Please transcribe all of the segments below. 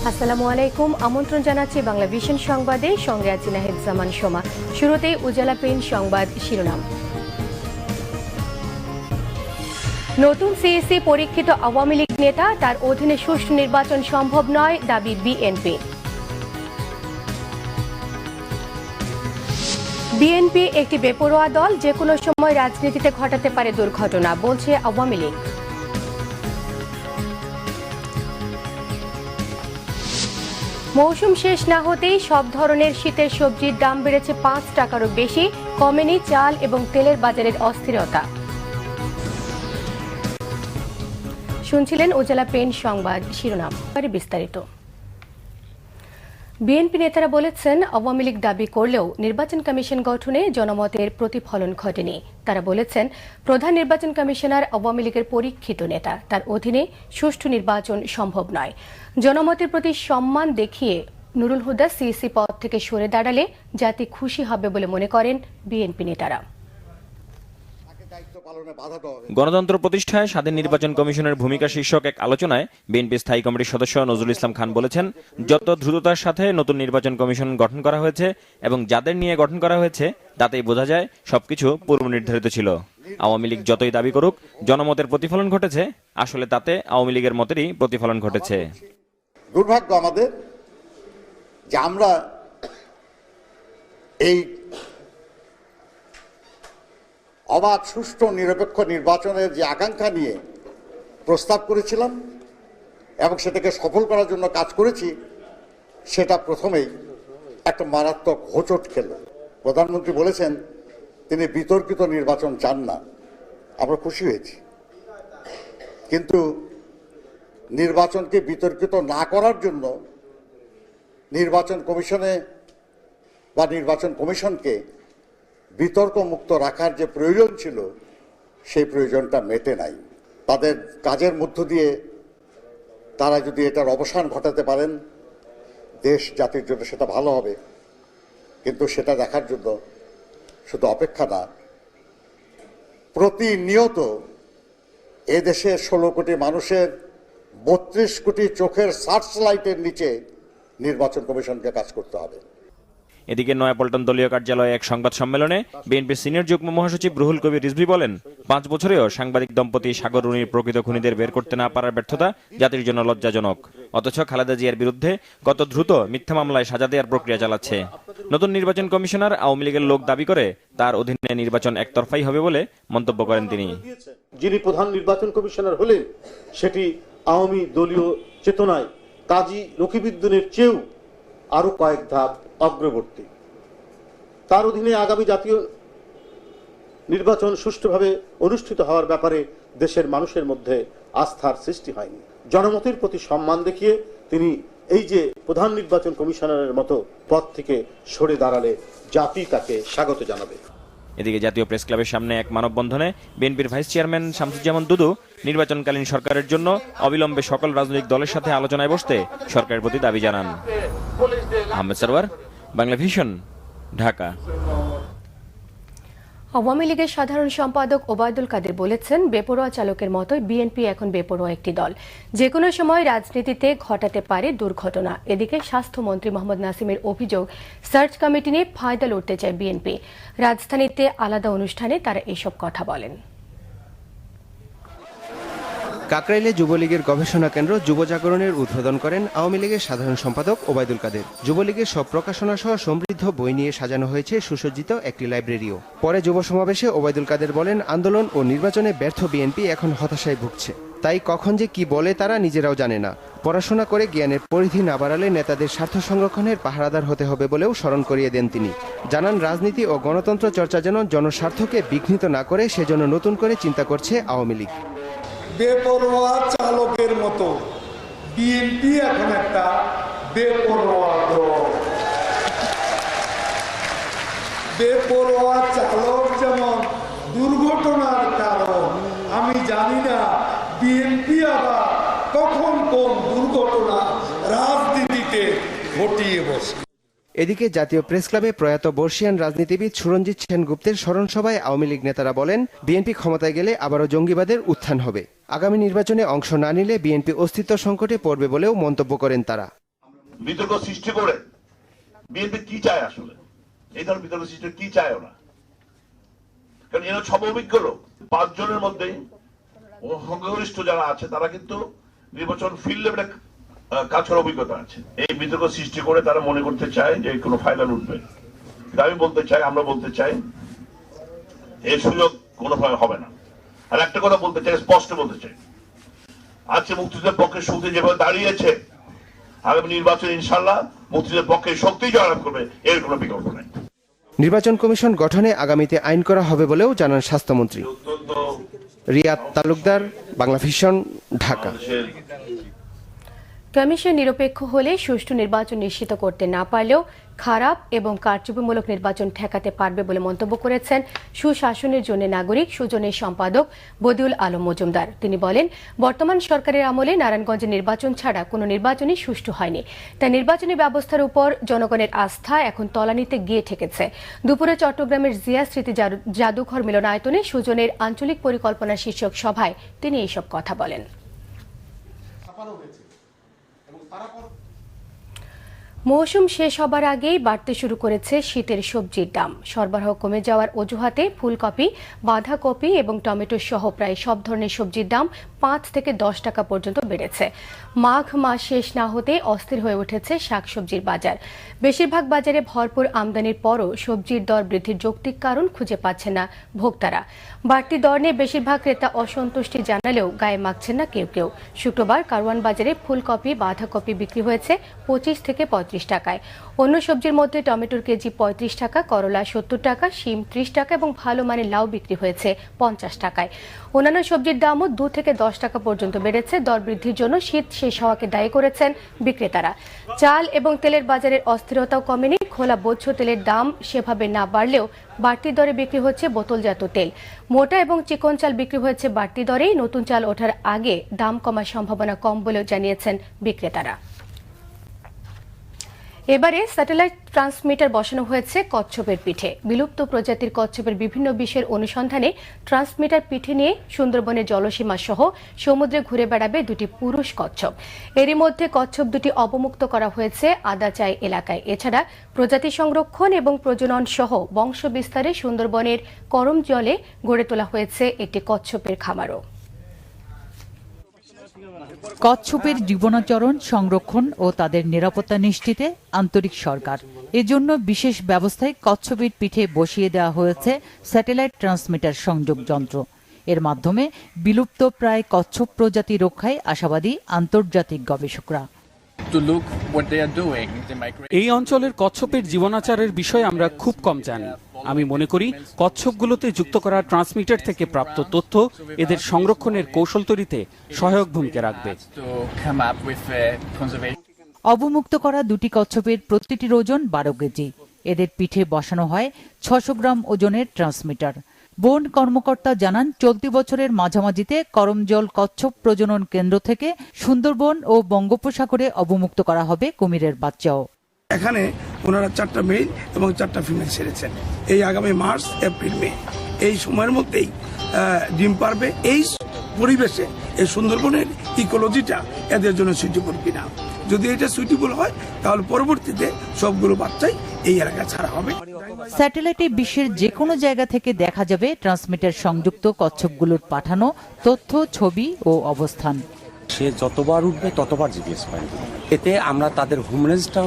আসসালামু আলাইকুম, আমন্ত্রণ জানাচ্ছি বাংলা ভিশন সংবাদে, সঙ্গে আছি নাহিদ জামান সোমা। শুরুতেই উজালা পেন সংবাদ শিরোনাম। নতুন সিইসি পরীক্ষিত আওয়ামী লীগ নেতা, তার অধীনে সুষ্ঠু নির্বাচন সম্ভব নয়, দাবি বিএনপি। বিএনপি একটি বেপরোয়া দল, যে কোনো সময় রাজনীতিতে ঘটাতে পারে দুর্ঘটনা, বলছে আওয়ামী লীগ। মৌসুম শেষ না হতেই সব ধরনের শীতের সবজির দাম বেড়েছে ৫ টাকারও বেশি, কমেনি চাল এবং তেলের বাজারের অস্থিরতা। শুনছিলেন উজালা পেন সংবাদ শিরোনাম, বিস্তারিত। বিএনপি নেতারা বলেছেন, আওয়ামী লীগ দাবি করলেও নির্বাচন কমিশন গঠনে জনমতের প্রতিফলন ঘটেনি। তারা বলেছেন, প্রধান নির্বাচন কমিশনার আওয়ামী লীগের পরীক্ষিত নেতা, তার অধীনে সুষ্ঠু নির্বাচন সম্ভব নয়। জনমতের প্রতি সম্মান দেখিয়ে নুরুল হুদা সিইসি পদ থেকে সরে দাঁড়ালে জাতি খুশি হবে বলে মনে করেন বিএনপি নেতারা। গণতন্ত্র প্রতিষ্ঠায় স্বাধীন নির্বাচন কমিশনের ভূমিকা শীর্ষক এক আলোচনায় বিএনপি স্থায়ী কমিটির সদস্য নজরুল ইসলাম খান বলেছেন, যত দ্রুততার সাথে নতুন নির্বাচন কমিশন গঠন করা হয়েছে এবং যাদের নিয়ে গঠন করা হয়েছে তাতেই বোঝা যায় সবকিছু পূর্ব নির্ধারিত ছিল। আওয়ামী লীগ যতই দাবি করুক জনমতের প্রতিফলন ঘটেছে, আসলে তাতে আওয়ামী লীগের মতেরই প্রতিফলন ঘটেছে। দুর্ভাগ্য আমাদের যে আমরা এই অবাধ, সুষ্ঠু, নিরপেক্ষ নির্বাচনের যে আকাঙ্ক্ষা নিয়ে প্রস্তাব করেছিলাম এবং সেটাকে সফল করার জন্য কাজ করেছি, সেটা প্রথমেই একটা মারাত্মক হোঁচট খেল। প্রধানমন্ত্রী বলেছেন তিনি বিতর্কিত নির্বাচন চান না, আমরা খুশি হয়েছি, কিন্তু নির্বাচনকে বিতর্কিত না করার জন্য নির্বাচন কমিশনে বা নির্বাচন কমিশনকে বিতর্ক মুক্ত রাখার যে প্রয়োজন ছিল সেই প্রয়োজনটা মেটে নাই। তাদের কাজের মধ্য দিয়ে তারা যদি এটার অবসান ঘটাতে পারেন, দেশ জাতির জন্য সেটা ভালো হবে, কিন্তু সেটা দেখার জন্য শুধু অপেক্ষা না, প্রতিনিয়ত এদেশের ১৬ কোটি মানুষের ৩২ কোটি চোখের সার্চ লাইটের নিচে নির্বাচন কমিশনকে কাজ করতে হবে। এদিকে নয়াপল্টন দলীয় কার্যালয়ে এক সংবাদ সম্মেলনে বিএনপির সিনিয়র যুগ্ম মহাসচিব রুহুল কবির রিজভী বলেন, ৫ বছরেও সাংবাদিক দম্পতি সাগর রুনির প্রকৃত খুনিদের বের করতে না পারার ব্যর্থতা জাতির জন্য লজ্জাজনক। অথচ খালেদা জিয়ার বিরুদ্ধে কত দ্রুত মিথ্যা মামলায় সাজা দেওয়ার প্রক্রিয়া চালাচ্ছে। নতুন নির্বাচন কমিশনার আওয়ামী লীগের লোক দাবি করে তার অধীনে নির্বাচন একতরফাই হবে বলে মন্তব্য করেন তিনি। যিনি প্রধান নির্বাচন কমিশনার হলেন সেটি আওয়ামী দলীয় চেতনায় কাজী রকিবউদ্দিনের চেয়েও আরো কয়েক ধাপ অগ্রবর্তী। তার অধীনে আগামী জাতীয় নির্বাচন সুষ্ঠুভাবে অনুষ্ঠিত হওয়ার ব্যাপারে দেশের মানুষের মধ্যে আস্থার সৃষ্টি হয়নি। জনমতের প্রতি সম্মান দেখিয়ে তিনি এই যে প্রধান নির্বাচন কমিশনারের মতো পদ থেকে সরে দাঁড়ালে জাতি তাকে স্বাগত জানাবে। এদিকে জাতীয় প্রেস ক্লাবের সামনে এক মানববন্ধনে বিএনপির ভাইস চেয়ারম্যান শামসুজ্জামান দুদু নির্বাচনকালীন সরকারের জন্য অবিলম্বে সকল রাজনৈতিক দলের সাথে আলোচনায় বসতে সরকারের প্রতি দাবি জানান। আহমেদ সরওয়ার, বাংলা ভিশন, ঢাকা। আওয়ামী লীগের সাধারণ সম্পাদক ওবায়দুল কাদের বলেছেন, বেপরোয়া চালকের মতোই বিএনপি এখন বেপরোয়া একটি দল, যে কোনো সময় রাজনীতিতে ঘটাতে পারে দুর্ঘটনা। এদিকে স্বাস্থ্যমন্ত্রী মোহাম্মদ নাসিমের অভিযোগ, সার্চ কমিটি নিয়ে ফায়দা লুটতে চায় বিএনপি। রাজধানীতে আলাদা অনুষ্ঠানে তারা এসব কথা বলেন। কাকরাইলে যুবলীগের গবেষণা কেন্দ্র যুব জাগরণের উদ্বোধন করেন আওয়ামী লীগের সাধারণ সম্পাদক ওবায়দুল কাদের। যুবলীগের সব প্রকাশনা সহ সমৃদ্ধ বই নিয়ে সাজানো হয়েছে সুসজ্জিত একটি লাইব্রেরিও। পরে যুব সমাবেশে ওবায়দুল কাদের বলেন, আন্দোলন ও নির্বাচনে ব্যর্থ বিএনপি এখন হতাশায় ভুগছে, তাই কখন যে কি বলে তারা নিজেরাও জানে না। পড়াশোনা করে জ্ঞানের পরিধি না বাড়ালে নেতাদের স্বার্থ সংরক্ষণের পাহারাদার হতে হবে বলেও স্মরণ করিয়ে দেন তিনি। জানান, রাজনীতি ও গণতন্ত্র চর্চা যেন জনস্বার্থকে বিঘ্নিত না করে সেজন্য নতুন করে চিন্তা করছে আওয়ামী লীগ। বেপরোয়া চালকের মতো বিএনপি এখন একটা বেপরোয়া দল। বেপরোয়া চালক যেমন দুর্ঘটনার কারণ, আমি জানি না বিএনপি আবার কখন কোন দুর্ঘটনা রাজনীতিতে ঘটিয়ে বসে। এদিকে জাতীয় প্রেস ক্লাবে প্রয়াত বর্ষিয়ান রাজনীতিবিদ সুরঞ্জিত সেনগুপ্তের স্মরণ সভায় আওয়ামী লীগ নেতারা বলেন, বিএনপি ক্ষমতায় গেলে আবারও জঙ্গিবাদের উত্থান হবে। আগামী নির্বাচনে অংশ না নিলে বিএনপি অস্তিত্ব সংকটে পড়বে বলেও মন্তব্য করেন তারা। বিতর্ক সৃষ্টি করে বিএনপি কি চায় আসলে, এই ধরনের বিতর্ক সৃষ্টি কি চায় ওরা? কারণ এরা সব অভিজ্ঞ লোক, 5 জনের মধ্যে সংখ্যাগরিষ্ঠ যারা আছে তারা কিন্তু নির্বাচন ফিল্ড লেভেলে কাজ করার অভিজ্ঞতা আছে। এই বিতর্ক সৃষ্টি করে তারা মনে করতে চায় যে কোনো ফায়দা উঠবে। আমি বলতে চাই, আমরা বলতে চাই, এই সুযোগ কোনোভাবে হবে না। আর একটা কথা বলতে চাই, স্পষ্ট বলতে চাই, আজকে মুক্তিযুদ্ধের পক্ষে শক্তি যেভাবে দাঁড়িয়েছে, আগামী নির্বাচন ইনশাল্লাহ মুক্তিযুদ্ধের পক্ষে শক্তি জয়লাভ করবে, এর কোনো বিকল্প নেই। নির্বাচন কমিশন গঠনে আগামীতে আইন করা হবে বলেও জানান স্বাস্থ্যমন্ত্রী। রিয়াদ তালুকদার, বাংলা ভিশন, ঢাকা। কমিশন নিরপেক্ষ হলে সুষ্ঠু নির্বাচন নিশ্চিত করতে না পারলেও খারাপ এবং কারচুপিমূলক নির্বাচন ঠেকাতে পারবে বলে মন্তব্য করেছেন সুশাসনের জন্য নাগরিক সুজনের সম্পাদক বদিউল আলম মজুমদার। তিনি বলেন, বর্তমান সরকারের আমলে নারায়ণগঞ্জের নির্বাচন ছাড়া কোনো নির্বাচনই সুষ্ঠু হয়নি। তাই নির্বাচনী ব্যবস্থার উপর জনগণের আস্থা এখন তলানিতে গিয়ে ঠেকেছে। দুপুরে চট্টগ্রামের জিয়া স্মৃতি জাদুঘর মিলনায়তনে সুজনের আঞ্চলিক পরিকল্পনা শীর্ষক সভায় তিনি এইসব কথা বলেন। মৌসুম শেষ হবার আগেই বাড়তে শুরু করেছে শীতের সবজির দাম। সরবরাহ কমে যাওয়ার অজুহাতে ফুলকপি, বাঁধাকপি এবং টমেটো সহ প্রায় সব ধরনের সবজির দাম 5 থেকে 10 টাকা পর্যন্ত বেড়েছে। মাঘ মাস শেষ না হতে অস্থির হয়ে উঠেছে শাকসবজির বাজার। বেশিরভাগ বাজারে ভরপুর আমদানির পরও সবজির দর বৃদ্ধির যৌক্তিক কারণ খুঁজে পাচ্ছে না ভোক্তারা। বাড়তি দর নিয়ে বেশিরভাগ ক্রেতা অসন্তুষ্টি জানালেও গায়ে মাখছেন না কেউ কেউ। শুক্রবার কারওয়ান বাজারে ফুলকপি, বাঁধাকপি বিক্রি হয়েছে 25 থেকে 35 টাকায়। অন্য সবজির মধ্যে টমেটোর কেজি 35 টাকা, করলা 70 টাকা, শিম 30 টাকা এবং ভালো মানের লাউ বিক্রি হয়েছে 50 টাকায়। অন্যান্য সবজির দামও 2 থেকে 10 টাকা পর্যন্ত বেড়েছে। দর বৃদ্ধির জন্য শীত শেষ হওয়াকে দায়ী করেছেন বিক্রেতারা। চাল এবং তেলের বাজারের অস্থিরতাও কমেনি। খোলা বজ্র তেলের দাম সেভাবে না বাড়লেও বাড়তি দরে বিক্রি হচ্ছে বোতলজাত তেল। মোটা এবং চিকন চাল বিক্রি হয়েছে বাড়তি দরেই। নতুন চাল ওঠার আগে দাম কমার সম্ভাবনা কম বলেও জানিয়েছেন বিক্রেতারা। এবারে স্যাটেলাইট ট্রান্সমিটার বসানো হয়েছে কচ্ছপের পিঠে। বিলুপ্ত প্রজাতির কচ্ছপের বিভিন্ন বিষয়ের অনুসন্ধানে ট্রান্সমিটার পিঠে নিয়ে সুন্দরবনের জলসীমা সহ সমুদ্রে ঘুরে বেড়াবে 2টি পুরুষ কচ্ছপ। এরই মধ্যে কচ্ছপ 2টি অবমুক্ত করা হয়েছে আদাচাই এলাকায়। এছাড়া প্রজাতি সংরক্ষণ এবং প্রজনন সহ বংশ বিস্তারে সুন্দরবনের করম জলে গড়ে তোলা হয়েছে একটি কচ্ছপের খামারও। কচ্ছপের জীবনাচরণ সংরক্ষণ ও তাদের নিরাপত্তা নিশ্চিতে আন্তরিক সরকার। এজন্য বিশেষ ব্যবস্থায় কচ্ছপের পিঠে বসিয়ে দেওয়া হয়েছে স্যাটেলাইট ট্রান্সমিটার সংযোগ যন্ত্র। এর মাধ্যমে বিলুপ্ত প্রায় কচ্ছপ প্রজাতি রক্ষায় আশাবাদী আন্তর্জাতিক গবেষকরা। এই অঞ্চলের কচ্ছপের জীবনাচারের বিষয়ে আমরা খুব কম জানি। আমি মনে করি কচ্ছপগুলোতে যুক্ত করা ট্রান্সমিটার থেকে প্রাপ্ত তথ্য এদের সংরক্ষণের কৌশল তৈরিতে সহায়ক ভূমিকা রাখবে। অবমুক্ত করা 2টি কচ্ছপের প্রতিটির ওজন 12 কেজি। এদের পিঠে বসানো হয় 600 গ্রাম ওজনের ট্রান্সমিটার। বন কর্মকর্তা জানান, চলতি বছরের মাঝামাঝিতে করমজল কচ্ছপ প্রজনন কেন্দ্র থেকে সুন্দরবন ও বঙ্গোপসাগরে অবমুক্ত করা হবে কুমিরের বাচ্চাও। এখানে ওনারা 4টা মেল এবং 4টা ফিমেল ছেড়েছেন। এই আগামী মার্চ, এপ্রিল, মে এই সময়ের মধ্যেই ডিম পারবে। এই পরিবেশে এই সুন্দরবনের ইকোলজিটা এদের জন্য সুইটেবল কিনা, যদি এটা সুইটেবল হয় তাহলে পরবর্তীতে সবগুলো বাচ্চাই এই এলাকায় ছাড়া হবে। স্যাটেলাইটে বিশ্বের যে কোনো জায়গা থেকে দেখা যাবে ট্রান্সমিটার সংযুক্ত কচ্ছপগুলোর পাঠানো তথ্য, ছবি ও অবস্থান। সে যতবার উঠবে ততবার জিপিএস পয়েন্ট দেবে। এতে আমরা তাদের হোম রেঞ্জটা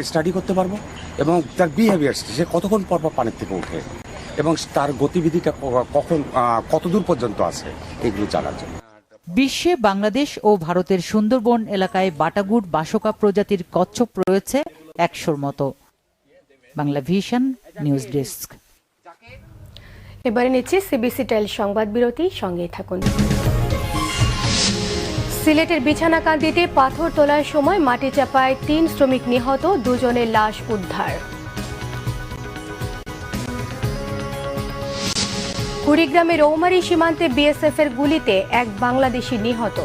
স্টাডি করতে পারবো এবং তার বিহেভিয়ার, সে কতক্ষণ পর পর পানির থেকে ওঠে এবং তার গতিবিধিটা কখন কতদূর পর্যন্ত আছে এগুলো জানার জন্য। বিশ্বে বাংলাদেশ ও ভারতের সুন্দরবন এলাকায় বাটাগুড় বাসকা প্রজাতির কচ্ছপ রয়েছে 100-র মতো। Bangla vision news desk. এবারে নিচ্ছে সিবিসি টেল সংবাদ বিরতি, সঙ্গে থাকুন। সিলেটের বিছানাকান্দিতে পাথর তোলার সময় মাটি চাপায় 3 শ্রমিক নিহত, 2 জনের লাশ উদ্ধার। কুড়িগ্রামের রৌমারী সীমান্তে বিএসএফ এর গুলিতে 1 বাংলাদেশি নিহত।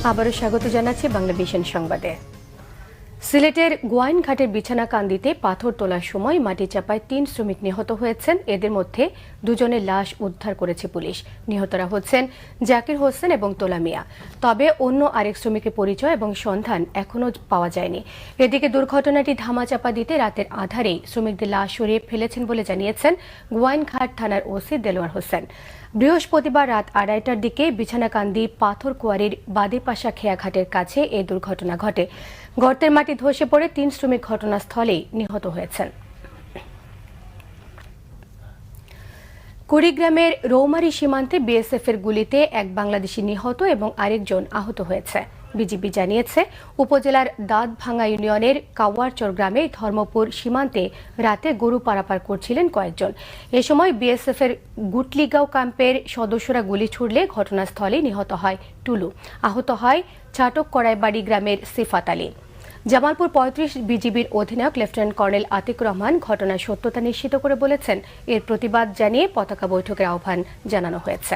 আবারও স্বাগত জানাচ্ছি বাংলা ভিশন সংবাদে। সিলেটের গোয়াইনঘাটের বিছানাকান্দিতে পাথর তোলার সময় মাটি চাপায় 3 শ্রমিক নিহত হয়েছেন। এদের মধ্যে দুজনের লাশ উদ্ধার করেছে পুলিশ। নিহতরা হচ্ছেন জাকির হোসেন এবং তোলা মিয়া। তবে অন্য আরেক শ্রমিকের পরিচয় এবং সন্ধান এখনও পাওয়া যায়নি। এদিকে দুর্ঘটনাটি ধামাচাপা দিতে রাতের আধারেই শ্রমিকদের লাশ সরিয়ে ফেলেছেন বলে জানিয়েছেন গোয়াইনঘাট থানার ওসি দেলোয়ার হোসেন। বৃহস্পতিবার রাত 2:30টার দিকে বিছানাকান্দি পাথর কুয়ারির বাদিপাশা খেয়াঘাটের কাছে এই দুর্ঘটনা ঘটে। গর্তের মাটি ধসে পড়ে 3 শ্রমিক ঘটনাস্থলেই নিহত হয়েছেন। কুড়িগ্রামের রৌমারী সীমান্তে বিএসএফ এর গুলিতে এক বাংলাদেশি নিহত এবং আরেকজন আহত হয়েছে। বিজিবি জানিয়েছে, উপজেলার দাঁতভাঙ্গা ইউনিয়নের কাওয়ারচর গ্রামে ধর্মপুর সীমান্তে রাতে গরু পারাপার করছিলেন কয়েকজন। এ সময় বিএসএফ এর গুটলিগাঁও ক্যাম্পের সদস্যরা গুলি ছুড়লে ঘটনাস্থলে নিহত হয় টুলু। আহত হয় চাটক কড়াইবাড়ি গ্রামের সিফাত আলী। জামালপুর 35 বিজিবির অধিনায়ক লেফটেন্যান্ট কর্নেল আতিক রহমান ঘটনার সত্যতা নিশ্চিত করে বলেছেন, এর প্রতিবাদ জানিয়ে পতাকা বৈঠকের আহ্বান জানানো হয়েছে।